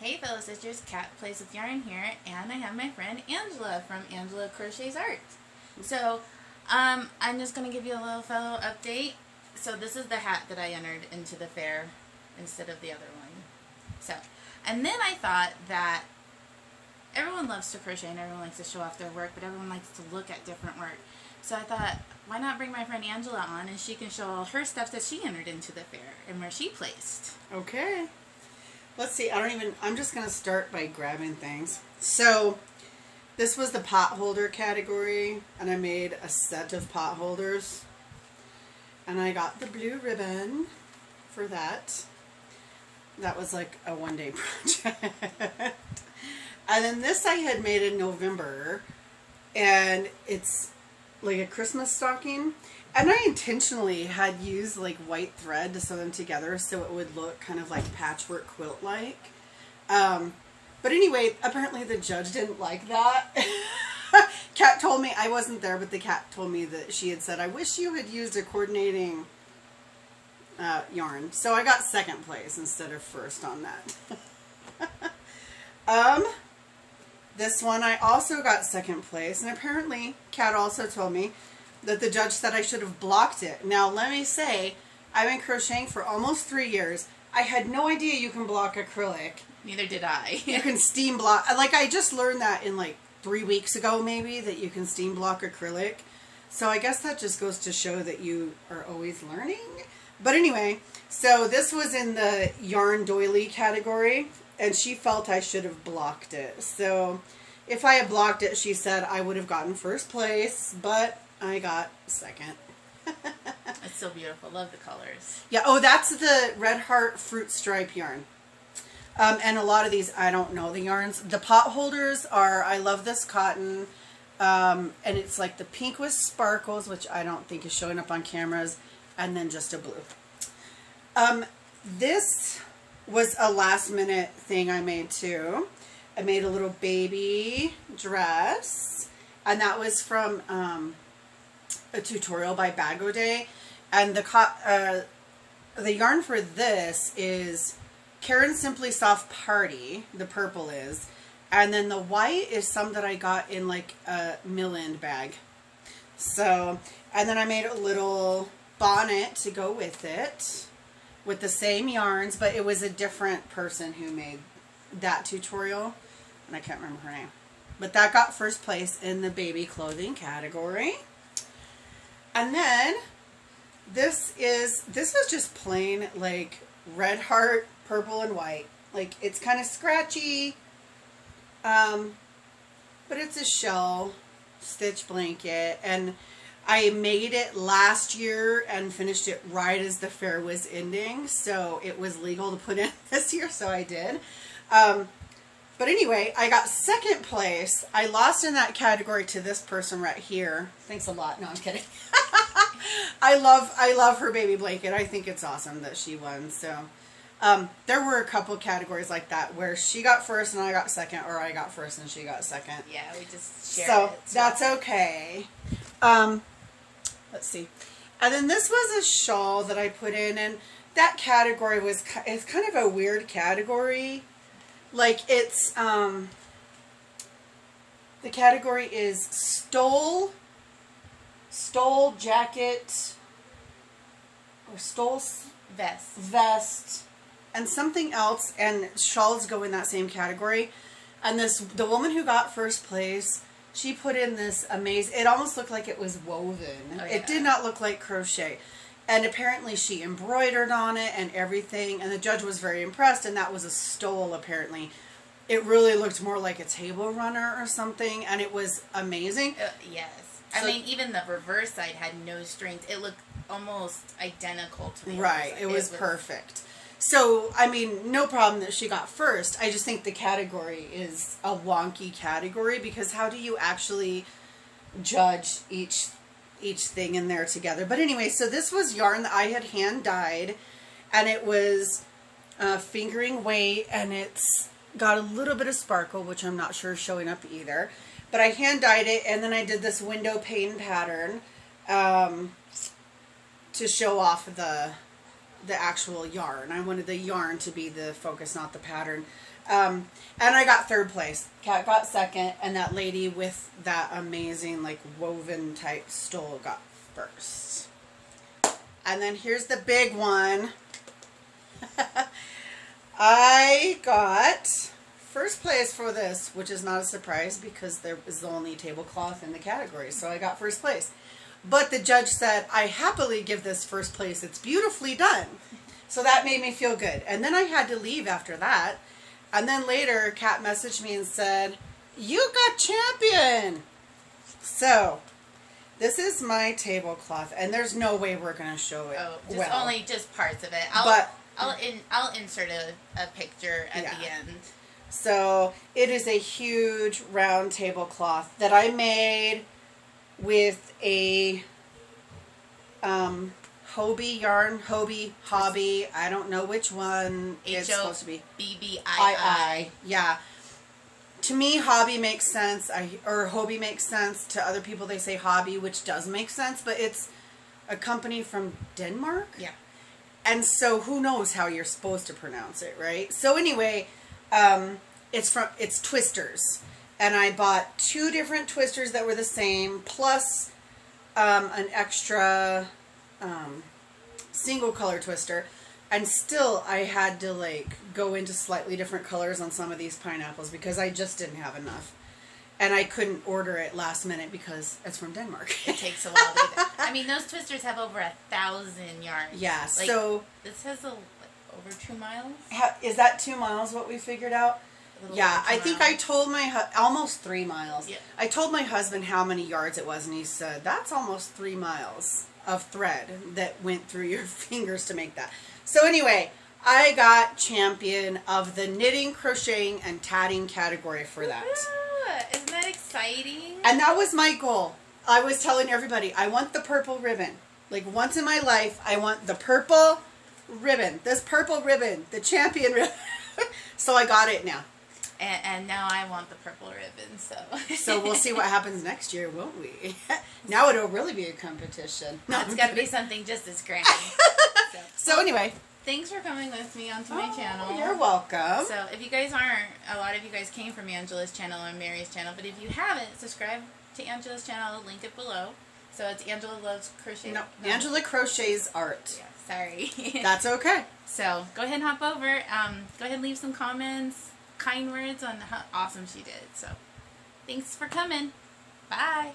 Hey fellow sisters, Kat plays with yarn here, and I have my friend Angela from Angela Crochet Art. So, I'm just going to give you a little fellow update. So this is the hat that I entered into the fair instead of the other one. So, and then I thought that everyone loves to crochet and everyone likes to show off their work, but everyone likes to look at different work. So I thought, why not bring my friend Angela on and she can show all her stuff that she entered into the fair and where she placed. Okay. Let's see, I'm just going to start by grabbing things. So, this was the pot holder category, and I made a set of pot holders. And I got the blue ribbon for that. That was like a one-day project. And then this I had made in November, and it's like a Christmas stocking. And I intentionally had used like white thread to sew them together so it would look kind of like patchwork quilt-like. But anyway, apparently the judge didn't like that. Kat told me, I wasn't there, but the cat told me that she had said, I wish you had used a coordinating yarn. So I got second place instead of first on that. This one I also got second place, and apparently Kat also told me that the judge said I should have blocked it. Now, let me say, I've been crocheting for almost 3 years. I had no idea you can block acrylic. Neither did I. You can steam block. Like, I just learned that in like 3 weeks ago, maybe, that you can steam block acrylic. So I guess that just goes to show that you are always learning. But anyway, so this was in the yarn doily category, and she felt I should have blocked it. So if I had blocked it, she said I would have gotten first place, but I got second. It's so beautiful. Love the colors. Yeah. Oh, that's the Red Heart Fruit Stripe yarn. And a lot of these, I don't know the yarns. The pot holders are, I love this cotton. And it's like the pink with sparkles, which I don't think is showing up on cameras. And then just a blue. This was a last minute thing I made too. I made a little baby dress. And that was from a tutorial by Bago Day, and the yarn for this is Karen Simply Soft Party, the purple is, and then the white is some that I got in like a mill-end bag. So, and then I made a little bonnet to go with it with the same yarns, but it was a different person who made that tutorial, and I can't remember her name. But that got first place in the baby clothing category. And then this was just plain like Red Heart, purple and white. Like, it's kind of scratchy, but it's a shell stitch blanket. And I made it last year and finished it right as the fair was ending, so it was legal to put in this year, so I did. But anyway, I got second place. I lost in that category to this person right here. Thanks a lot. No, I'm kidding. I love her baby blanket. I think it's awesome that she won. So there were a couple categories like that where she got first and I got second, or I got first and she got second. Yeah, we just shared so it. That's okay. Let's see. And then this was a shawl that I put in, and that category it's kind of a weird category. Like, it's, the category is stole jacket, or stole vest, and something else, and shawls go in that same category. And the woman who got first place, she put in this amazing, it almost looked like it was woven. Oh, yeah. It did not look like crochet. And apparently she embroidered on it and everything, and the judge was very impressed, and that was a stole apparently. It really looked more like a table runner or something, and it was amazing. Yes. So, I mean, even the reverse side had no strings. It looked almost identical to the right. It was perfect. So, I mean, no problem that she got first. I just think the category is a wonky category, because how do you actually judge each thing in there together? But anyway, so this was yarn that I had hand dyed, and it was fingering weight, and it's got a little bit of sparkle, which I'm not sure is showing up either. But I hand dyed it, and then I did this window pane pattern to show off the actual yarn. I wanted the yarn to be the focus, not the pattern. And I got third place. Kat got second, and that lady with that amazing like woven type stole got first. And then here's the big one. I got first place for this, which is not a surprise because there was the only tablecloth in the category, so I got first place. But the judge said, I happily give this first place. It's beautifully done. So that made me feel good. And then I had to leave after that. And then later, Kat messaged me and said, you got champion. So this is my tablecloth, and there's no way we're going to show it. Oh, well. just parts of it. I'll insert a picture at the end. So it is a huge round tablecloth that I made with a Hobie yarn, Hobby. I don't know which one it's supposed to be. HOBBII. Yeah. To me, hobby makes sense, or Hobie makes sense. To other people, they say hobby, which does make sense, but it's a company from Denmark. Yeah. And so who knows how you're supposed to pronounce it, right? So anyway, it's twisters. And I bought 2 different twisters that were the same, plus an extra single color twister. And still, I had to like go into slightly different colors on some of these pineapples because I just didn't have enough. And I couldn't order it last minute because it's from Denmark. It takes a while to get there. I mean, those twisters have over 1,000 yards. Yeah, like, so this has over 2 miles. Is that 2 miles what we figured out? Yeah, I think I told my almost 3 miles. Yeah. I told my husband how many yards it was, and he said, that's almost 3 miles of thread that went through your fingers to make that. So anyway, I got champion of the knitting, crocheting, and tatting category for that. Isn't that exciting? And that was my goal. I was telling everybody, I want the purple ribbon. Like once in my life, I want the purple ribbon. This purple ribbon, the champion ribbon. So I got it now. And now I want the purple ribbon, so. So we'll see what happens next year, won't we? Now it'll really be a competition. No, it's got to be something just as grand. So anyway. Thanks for coming with me onto my channel. You're welcome. So if you guys aren't, a lot of you guys came from Angela's channel and Mary's channel, but if you haven't, subscribe to Angela's channel, link it below. So it's Angela Loves Crochet. No, Angela Crochets Art. Yeah, sorry. That's okay. So go ahead and hop over. Go ahead and leave some comments, kind words on how awesome she did. So thanks for coming. Bye.